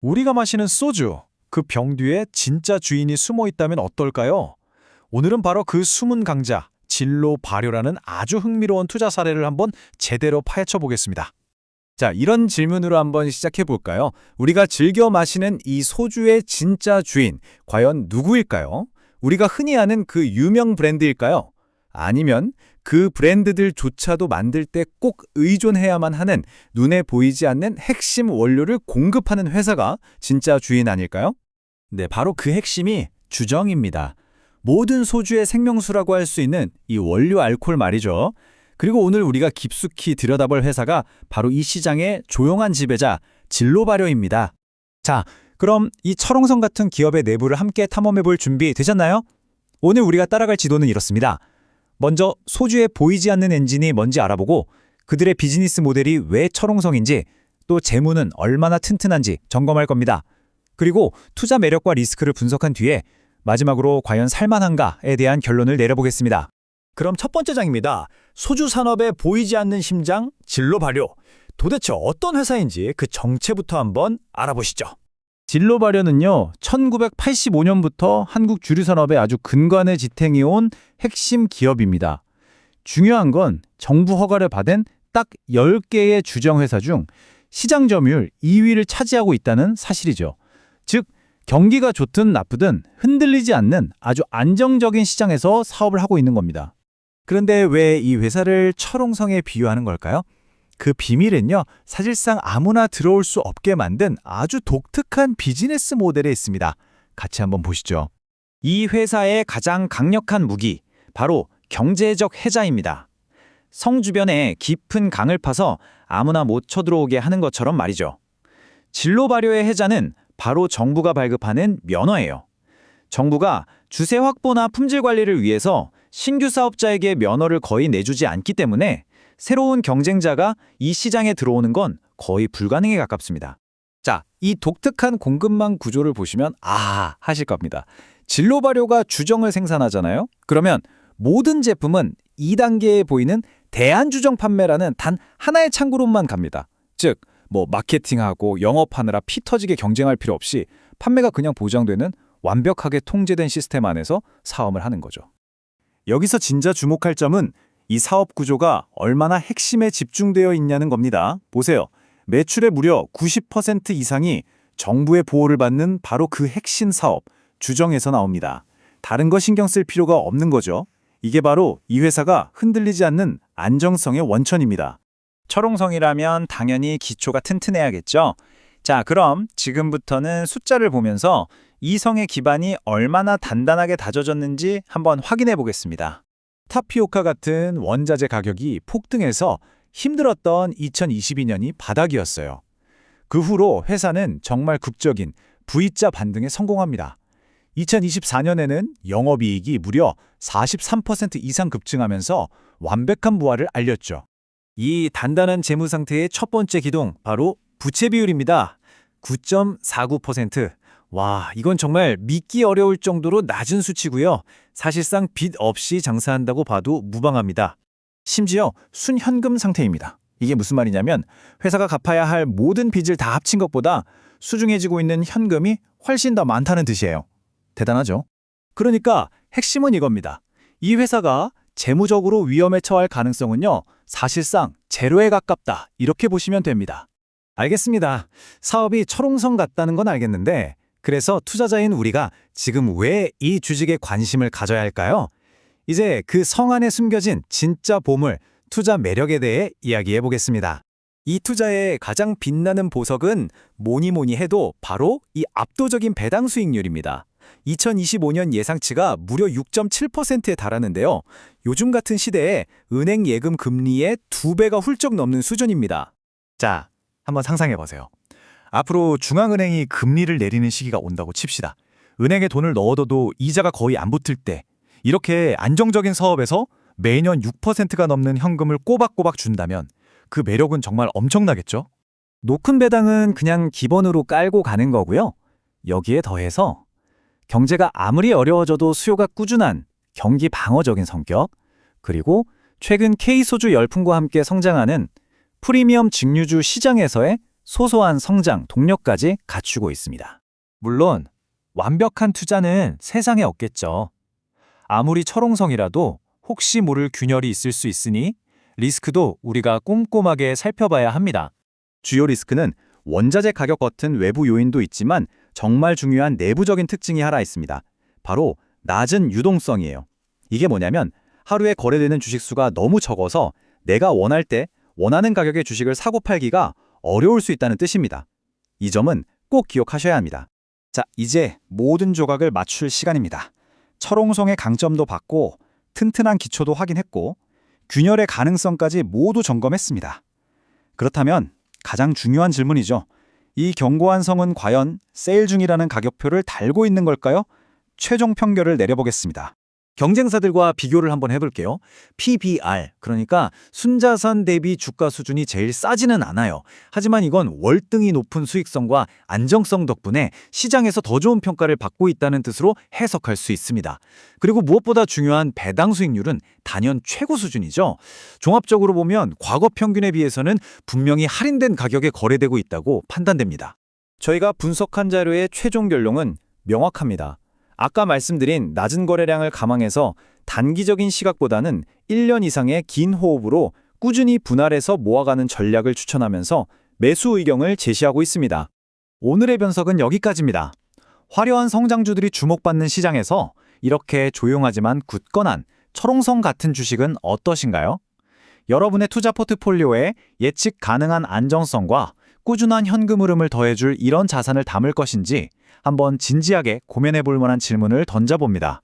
우리가 마시는 소주, 그 병 뒤에 진짜 주인이 숨어 있다면 어떨까요? 오늘은 바로 그 숨은 강자, 진로 발효라는 아주 흥미로운 투자 사례를 한번 제대로 파헤쳐 보겠습니다. 자, 이런 질문으로 한번 시작해 볼까요? 우리가 즐겨 마시는 이 소주의 진짜 주인, 과연 누구일까요? 우리가 흔히 아는 그 유명 브랜드일까요? 아니면 그 브랜드들조차도 만들 때 꼭 의존해야만 하는 눈에 보이지 않는 핵심 원료를 공급하는 회사가 진짜 주인 아닐까요? 네, 바로 그 핵심이 주정입니다. 모든 소주의 생명수라고 할 수 있는 이 원료 알코올 말이죠. 그리고 오늘 우리가 깊숙이 들여다볼 회사가 바로 이 시장의 조용한 지배자 진로발효입니다. 자, 그럼 이 철옹성 같은 기업의 내부를 함께 탐험해 볼 준비 되셨나요? 오늘 우리가 따라갈 지도는 이렇습니다. 먼저 소주에 보이지 않는 엔진이 뭔지 알아보고 그들의 비즈니스 모델이 왜 철옹성인지 또 재무는 얼마나 튼튼한지 점검할 겁니다. 그리고 투자 매력과 리스크를 분석한 뒤에 마지막으로 과연 살만한가에 대한 결론을 내려보겠습니다. 그럼 첫 번째 장입니다. 소주 산업에 보이지 않는 심장, 진로 발효. 도대체 어떤 회사인지 그 정체부터 한번 알아보시죠. 진로발효는요, 1985년부터 한국 주류산업의 아주 근간을 지탱해온 핵심 기업입니다. 중요한 건 정부 허가를 받은 딱 10개의 주정회사 중 시장 점유율 2위를 차지하고 있다는 사실이죠. 즉, 경기가 좋든 나쁘든 흔들리지 않는 아주 안정적인 시장에서 사업을 하고 있는 겁니다. 그런데 왜 이 회사를 철옹성에 비유하는 걸까요? 그 비밀은요, 사실상 아무나 들어올 수 없게 만든 아주 독특한 비즈니스 모델에 있습니다. 같이 한번 보시죠. 이 회사의 가장 강력한 무기, 바로 경제적 해자입니다. 성 주변에 깊은 강을 파서 아무나 못 쳐들어오게 하는 것처럼 말이죠. 진로 발효의 해자는 바로 정부가 발급하는 면허예요. 정부가 주세 확보나 품질 관리를 위해서 신규 사업자에게 면허를 거의 내주지 않기 때문에 새로운 경쟁자가 이 시장에 들어오는 건 거의 불가능에 가깝습니다. 자, 이 독특한 공급망 구조를 보시면 아하 하실 겁니다. 진로 발효가 주정을 생산하잖아요. 그러면 모든 제품은 2단계에 보이는 대안주정 판매라는 단 하나의 창구로만 갑니다. 즉, 마케팅하고 영업하느라 피 터지게 경쟁할 필요 없이 판매가 그냥 보장되는 완벽하게 통제된 시스템 안에서 사업을 하는 거죠. 여기서 진짜 주목할 점은 이 사업 구조가 얼마나 핵심에 집중되어 있냐는 겁니다. 보세요. 매출의 무려 90% 이상이 정부의 보호를 받는 바로 그 핵심 사업, 주정에서 나옵니다. 다른 거 신경 쓸 필요가 없는 거죠. 이게 바로 이 회사가 흔들리지 않는 안정성의 원천입니다. 철옹성이라면 당연히 기초가 튼튼해야겠죠. 자, 그럼 지금부터는 숫자를 보면서 이 성의 기반이 얼마나 단단하게 다져졌는지 한번 확인해 보겠습니다. 타피오카 같은 원자재 가격이 폭등해서 힘들었던 2022년이 바닥이었어요. 그 후로 회사는 정말 극적인 V자 반등에 성공합니다. 2024년에는 영업이익이 무려 43% 이상 급증하면서 완벽한 부활을 알렸죠. 이 단단한 재무 상태의 첫 번째 기둥, 바로 부채 비율입니다. 9.49%. 와, 이건 정말 믿기 어려울 정도로 낮은 수치고요. 사실상 빚 없이 장사한다고 봐도 무방합니다. 심지어 순현금 상태입니다. 이게 무슨 말이냐면 회사가 갚아야 할 모든 빚을 다 합친 것보다 수중해지고 있는 현금이 훨씬 더 많다는 뜻이에요. 대단하죠? 그러니까 핵심은 이겁니다. 이 회사가 재무적으로 위험에 처할 가능성은요, 사실상 제로에 가깝다, 이렇게 보시면 됩니다. 알겠습니다. 사업이 철옹성 같다는 건 알겠는데 그래서 투자자인 우리가 지금 왜 이 주식에 관심을 가져야 할까요? 이제 그 성 안에 숨겨진 진짜 보물, 투자 매력에 대해 이야기해 보겠습니다. 이 투자의 가장 빛나는 보석은 뭐니 해도 바로 이 압도적인 배당 수익률입니다. 2025년 예상치가 무려 6.7%에 달하는데요. 요즘 같은 시대에 은행 예금 금리의 2배가 훌쩍 넘는 수준입니다. 자, 한번 상상해 보세요. 앞으로 중앙은행이 금리를 내리는 시기가 온다고 칩시다. 은행에 돈을 넣어둬도 이자가 거의 안 붙을 때 이렇게 안정적인 사업에서 매년 6%가 넘는 현금을 꼬박꼬박 준다면 그 매력은 정말 엄청나겠죠? 높은 배당은 그냥 기본으로 깔고 가는 거고요. 여기에 더해서 경제가 아무리 어려워져도 수요가 꾸준한 경기 방어적인 성격, 그리고 최근 K소주 열풍과 함께 성장하는 프리미엄 증류주 시장에서의 소소한 성장, 동력까지 갖추고 있습니다. 물론 완벽한 투자는 세상에 없겠죠. 아무리 철옹성이라도 혹시 모를 균열이 있을 수 있으니 리스크도 우리가 꼼꼼하게 살펴봐야 합니다. 주요 리스크는 원자재 가격 같은 외부 요인도 있지만 정말 중요한 내부적인 특징이 하나 있습니다. 바로 낮은 유동성이에요. 이게 뭐냐면 하루에 거래되는 주식 수가 너무 적어서 내가 원할 때 원하는 가격의 주식을 사고 팔기가 어려울 수 있다는 뜻입니다. 이 점은 꼭 기억하셔야 합니다. 자, 이제 모든 조각을 맞출 시간입니다. 철옹성의 강점도 봤고 튼튼한 기초도 확인했고 균열의 가능성까지 모두 점검했습니다. 그렇다면 가장 중요한 질문이죠. 이 견고한 성은 과연 세일 중이라는 가격표를 달고 있는 걸까요? 최종 평결을 내려보겠습니다. 경쟁사들과 비교를 한번 해볼게요. PBR, 그러니까 순자산 대비 주가 수준이 제일 싸지는 않아요. 하지만 이건 월등히 높은 수익성과 안정성 덕분에 시장에서 더 좋은 평가를 받고 있다는 뜻으로 해석할 수 있습니다. 그리고 무엇보다 중요한 배당 수익률은 단연 최고 수준이죠. 종합적으로 보면 과거 평균에 비해서는 분명히 할인된 가격에 거래되고 있다고 판단됩니다. 저희가 분석한 자료의 최종 결론은 명확합니다. 아까 말씀드린 낮은 거래량을 감안해서 단기적인 시각보다는 1년 이상의 긴 호흡으로 꾸준히 분할해서 모아가는 전략을 추천하면서 매수 의경을 제시하고 있습니다. 오늘의 분석은 여기까지입니다. 화려한 성장주들이 주목받는 시장에서 이렇게 조용하지만 굳건한 철옹성 같은 주식은 어떠신가요? 여러분의 투자 포트폴리오에 예측 가능한 안정성과 꾸준한 현금 흐름을 더해줄 이런 자산을 담을 것인지 한번 진지하게 고민해 볼 만한 질문을 던져봅니다.